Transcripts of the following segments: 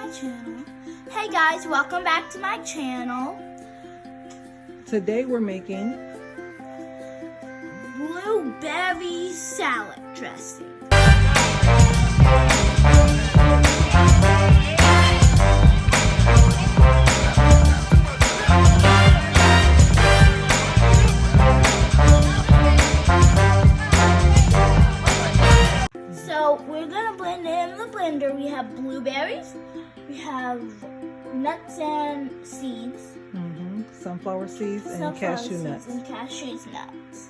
my channel. Hey guys, welcome back to my channel. Today we're making Blueberry salad dressing. So we're gonna blend it in the blender. We have blueberries, we have nuts and seeds, sunflower seeds and sunflower cashew seeds nuts. and cashew nuts.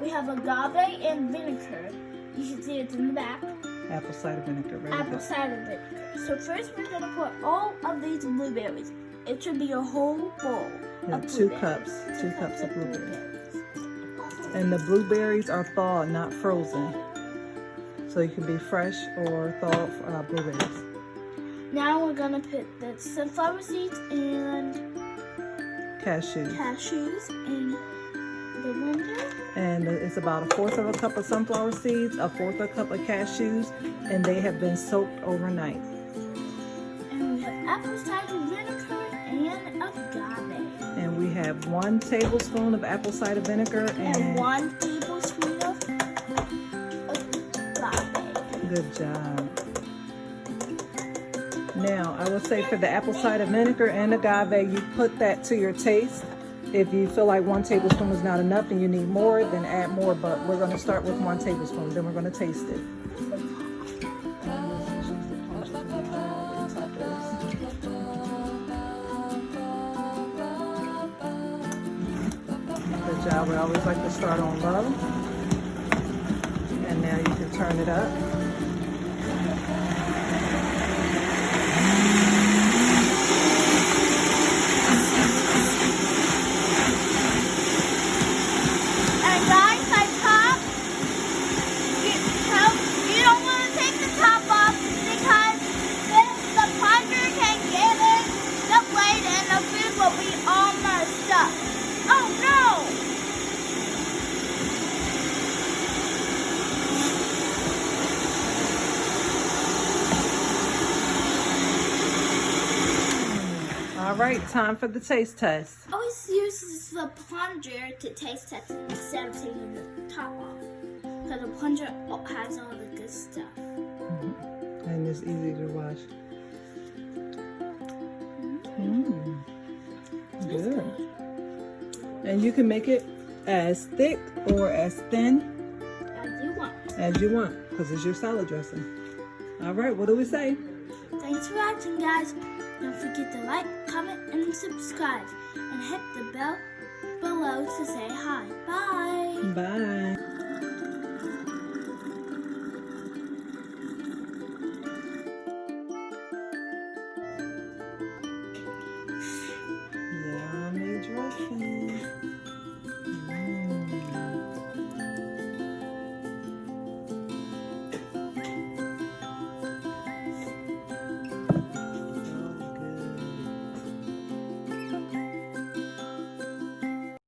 We have agave and vinegar. You can see it's in the back. Apple cider vinegar, right? Apple cider vinegar. So first we're gonna put all of these blueberries. It should be a whole bowl of two blueberries. cups, 2 cups of blueberries. And the blueberries are thawed, not frozen. So you can be fresh or thawed blueberries. Now we're gonna put the sunflower seeds and Cashews. in the blender. And it's about 1/4 of a cup of sunflower seeds, 1/4 a cup of cashews, and they have been soaked overnight. And we have apple cider vinegar and agave. And we have 1 tablespoon of apple cider vinegar And 1 tablespoon of agave. Good job. Now, I would say for the apple cider vinegar and agave, you put that to your taste. If you feel like 1 tablespoon is not enough and you need more, then add more. But we're going to start with 1 tablespoon, then we're going to taste it. Good job. We always like to start on low. And now you can turn it up. All right, time for the taste test. Always use the plunger to taste test instead of taking the top off. Because the plunger has all the good stuff. And it's easy to wash. Good. And you can make it as thick or as thin As you want. because it's your salad dressing. All right, what do we say? Thanks for watching, guys. Don't forget to like, comment, and subscribe. And hit the bell below to say hi. Bye. Bye.